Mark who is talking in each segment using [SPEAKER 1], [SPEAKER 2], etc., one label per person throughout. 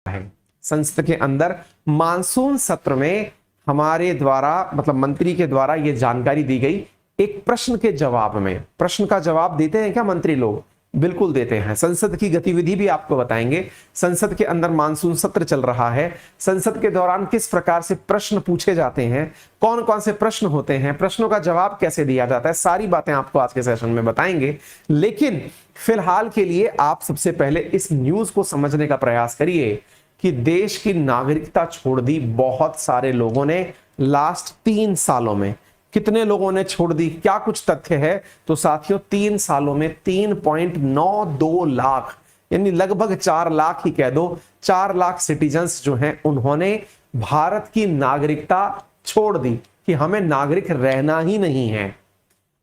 [SPEAKER 1] है। संसद के अंदर मानसून सत्र में हमारे द्वारा मतलब मंत्री के द्वारा यह जानकारी दी गई एक प्रश्न के जवाब में। प्रश्न का जवाब देते हैं क्या मंत्री लोग? बिल्कुल देते हैं। संसद की गतिविधि भी आपको बताएंगे। संसद के अंदर मानसून सत्र चल रहा है, संसद के दौरान किस प्रकार से प्रश्न पूछे जाते हैं, कौन कौन से प्रश्न होते हैं, प्रश्नों का जवाब कैसे दिया जाता है, सारी बातें आपको आज के सेशन में बताएंगे। लेकिन फिलहाल के लिए आप सबसे पहले इस न्यूज को समझने का प्रयास करिए कि देश की नागरिकता छोड़ दी बहुत सारे लोगों ने लास्ट 3 सालों में। कितने लोगों ने छोड़ दी, क्या कुछ तथ्य है? तो साथियों 3 सालों में 3.92 लाख यानी लगभग 4 लाख ही कह दो, 4 लाख सिटीजन्स जो हैं उन्होंने भारत की नागरिकता छोड़ दी कि हमें नागरिक रहना ही नहीं है,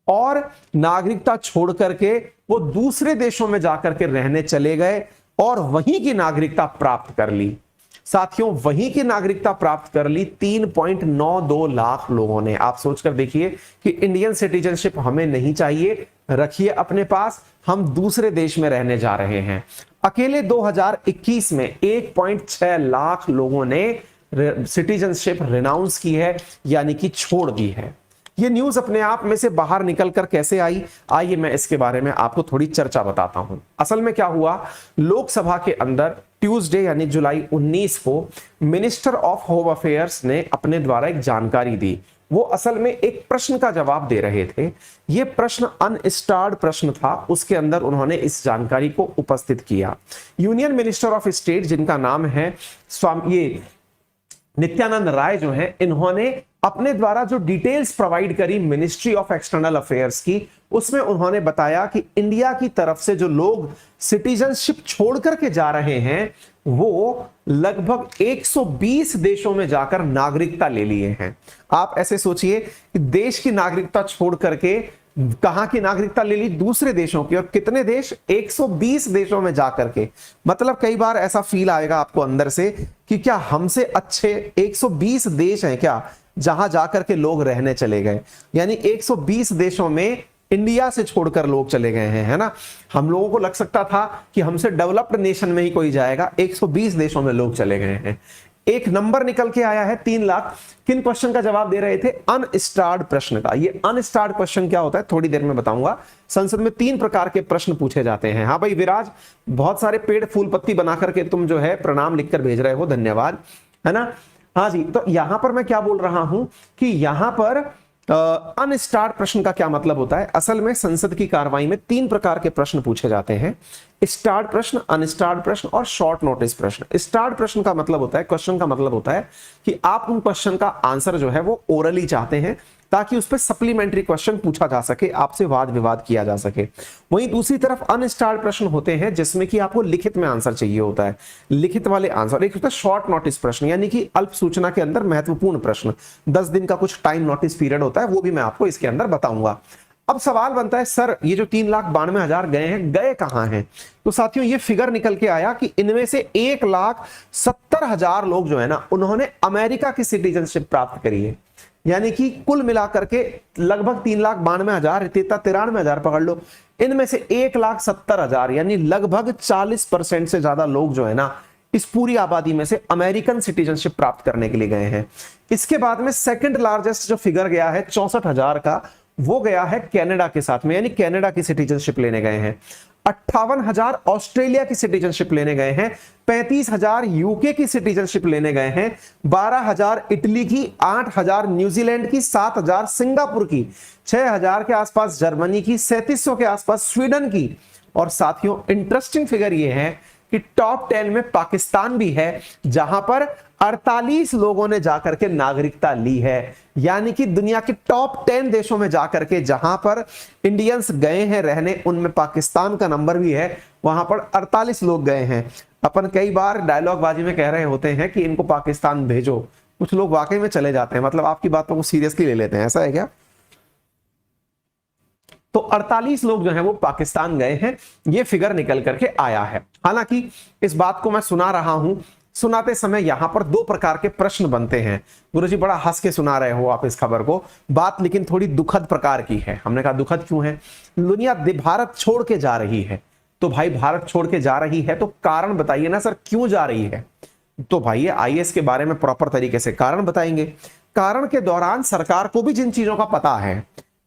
[SPEAKER 1] और नागरिकता छोड़ करके वो दूसरे देशों में जाकर के रहने चले गए और वहीं की नागरिकता प्राप्त कर ली। साथियों वहीं की नागरिकता प्राप्त कर ली 3.92 लाख लोगों ने। आप सोचकर देखिए कि इंडियन सिटीजनशिप हमें नहीं चाहिए, रखिए अपने पास, हम दूसरे देश में रहने जा रहे हैं। अकेले 2021 में 1.6 लाख लोगों ने सिटीजनशिप रिनाउंस की है, यानी कि छोड़ दी है। ये न्यूज अपने आप में से बाहर निकलकर कैसे आई, आइए मैं इसके बारे में आपको थोड़ी चर्चा बताता हूं। असल में क्या हुआ, लोकसभा के अंदर ट्यूसडे यानी जुलाई 19 को मिनिस्टर ऑफ होम अफेयर्स ने अपने द्वारा एक जानकारी दी। वो असल में एक प्रश्न का जवाब दे रहे थे। ये प्रश्न अनस्टार्ड प्रश्न था, उसके अंदर उन्होंने इस जानकारी को उपस्थित किया। यूनियन मिनिस्टर ऑफ स्टेट जिनका नाम है ये नित्यानंद राय जो है, इन्होंने अपने द्वारा जो डिटेल्स प्रोवाइड करी मिनिस्ट्री ऑफ एक्सटर्नल अफेयर्स की, उसमें उन्होंने बताया कि इंडिया की तरफ से जो लोग सिटीजनशिप छोड़ करके जा रहे हैं वो लगभग 120 देशों में जाकर नागरिकता ले लिए हैं। आप ऐसे सोचिए कि देश की नागरिकता छोड़ करके कहां की नागरिकता ले ली? दूसरे देशों की। और कितने देश? 120 देशों में जाकर के। मतलब कई बार ऐसा फील आएगा आपको अंदर से कि क्या हमसे अच्छे 120 देश हैं क्या जहां जाकर के लोग रहने चले गए? यानी 120 देशों में इंडिया से छोड़कर लोग चले गए हैं, है ना। हम लोगों को लग सकता था कि हमसे डेवलप्ड नेशन में ही कोई जाएगा, 120 देशों में लोग चले गए हैं। एक नंबर निकल के आया है 3 लाख। किन क्वेश्चन का जवाब दे रहे थे? अनस्टार्ड प्रश्न का। ये अनस्टार्ड क्वेश्चन क्या होता है थोड़ी देर में बताऊंगा। संसद में 3 प्रकार के प्रश्न पूछे जाते हैं। हाँ भाई विराज, बहुत सारे पेड़ फूल पत्ती बना करके तुम जो है प्रणाम लिखकर भेज रहे हो, धन्यवाद, है ना। हाँ जी, तो यहां पर मैं क्या बोल रहा हूं कि यहां पर अनस्टार्ड प्रश्न का क्या मतलब होता है? असल में संसद की कार्रवाई में 3 प्रकार के प्रश्न पूछे जाते हैं। स्टार्ड प्रश्न, अनस्टार्ड प्रश्न और शॉर्ट नोटिस प्रश्न। स्टार्ड प्रश्न का मतलब होता है, क्वेश्चन का मतलब होता है कि आप उन क्वेश्चन का आंसर जो है वो ओरली चाहते हैं ताकि उस पर सप्लीमेंट्री क्वेश्चन पूछा जा सके, आपसे वाद विवाद किया जा सके। वहीं दूसरी तरफ अनस्टार्ड प्रश्न होते हैं जिसमें कि आपको लिखित में आंसर चाहिए होता है, लिखित वाले आंसर। एक होता है शॉर्ट नोटिस प्रश्न, यानी कि अल्प सूचना के अंदर महत्वपूर्ण प्रश्न, 10 दिन का कुछ टाइम नोटिस पीरियड होता है, वो भी मैं आपको इसके अंदर बताऊंगा। अब सवाल बनता है सर ये जो 3,92,000 गए हैं, गए कहां हैं? तो साथियों ये फिगर निकल के आया कि इनमें से 1,70,000 लोग जो है ना उन्होंने अमेरिका की सिटीजनशिप प्राप्त करी है। यानी कि कुल मिलाकर के लगभग 3,92,000, 93,000 पकड़ लो, इनमें से 1,70,000 यानी लगभग 40% से ज्यादा लोग जो है ना इस पूरी आबादी में से अमेरिकन सिटीजनशिप प्राप्त करने के लिए गए हैं। इसके बाद में सेकंड लार्जेस्ट जो फिगर गया है 64,000 का, वो गया है कनाडा के साथ में, यानी कनाडा की सिटीजनशिप लेने गए हैं। 58,000 ऑस्ट्रेलिया की सिटीजनशिप लेने गए हैं, 35,000 यूके की सिटीजनशिप लेने गए हैं, 12,000 इटली की, 8,000 न्यूजीलैंड की, 7,000 सिंगापुर की, 6,000 के आसपास जर्मनी की, 3700 के आसपास स्वीडन की। और साथियों इंटरेस्टिंग फिगर यह है कि टॉप 10 में पाकिस्तान भी है जहां पर 48 लोगों ने जाकर के नागरिकता ली है। यानी कि दुनिया के टॉप 10 देशों में जाकर के जहां पर इंडियंस गए हैं रहने, उनमें पाकिस्तान का नंबर भी है, वहां पर 48 लोग गए हैं। अपन कई बार डायलॉग बाजी में कह रहे होते हैं कि इनको पाकिस्तान भेजो, कुछ लोग वाकई में चले जाते हैं, मतलब आपकी बातों को सीरियसली ले लेते हैं, ऐसा है क्या? तो 48 लोग जो हैं वो पाकिस्तान गए हैं, ये फिगर निकल करके आया है। हालांकि इस बात को मैं सुना रहा हूं, सुनाते समय यहां पर 2 प्रकार के प्रश्न बनते हैं। गुरुजी बड़ा हंस के सुना रहे हो आप इस खबर को, बात लेकिन थोड़ी दुखद प्रकार की है। हमने कहा दुखद क्यों है? दुनिया भारत छोड़ के जा रही है, तो भाई भारत छोड़ के जा रही है तो कारण बताइए ना सर, क्यों जा रही है? तो भाई ये आईएएस के बारे में प्रॉपर तरीके से कारण बताएंगे। कारण के दौरान सरकार को भी जिन चीजों का पता है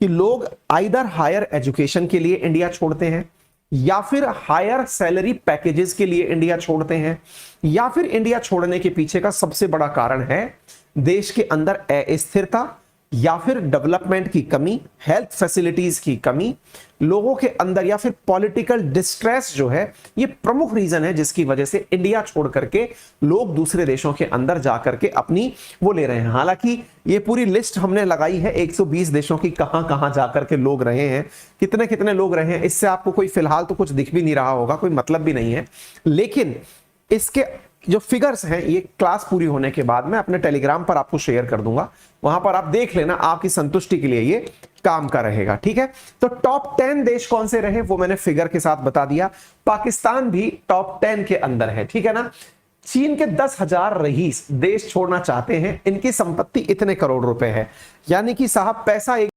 [SPEAKER 1] कि लोग आइदर हायर एजुकेशन के लिए इंडिया छोड़ते हैं, या फिर हायर सैलरी पैकेजेस के लिए इंडिया छोड़ते हैं, या फिर इंडिया छोड़ने के पीछे का सबसे बड़ा कारण है देश के अंदर अस्थिरता, या फिर डेवलपमेंट की कमी, हेल्थ फैसिलिटीज की कमी, लोगों के अंदर, या फिर पॉलिटिकल डिस्ट्रेस जो है, ये प्रमुख रीजन है जिसकी वजह से इंडिया छोड़ करके लोग दूसरे देशों के अंदर जाकर के अपनी वो ले रहे हैं। हालांकि ये पूरी लिस्ट हमने लगाई है 120 देशों की, कहां कहां जाकर के लोग रहे हैं, कितने कितने लोग रहे हैं, इससे आपको कोई फिलहाल तो कुछ दिख भी नहीं रहा होगा, कोई मतलब भी नहीं है। लेकिन इसके जो फिगर्स हैं ये क्लास पूरी होने के बाद मैं अपने टेलीग्राम पर आपको शेयर कर दूंगा, वहां पर आप देख लेना, आपकी संतुष्टि के लिए ये काम का रहेगा। ठीक है, तो टॉप 10 देश कौन से रहे वो मैंने फिगर के साथ बता दिया। पाकिस्तान भी टॉप 10 के अंदर है, ठीक है ना। चीन के 10,000 रईस देश छोड़ना चाहते हैं, इनकी संपत्ति इतने करोड़ रुपए है, यानी कि साहब पैसा एक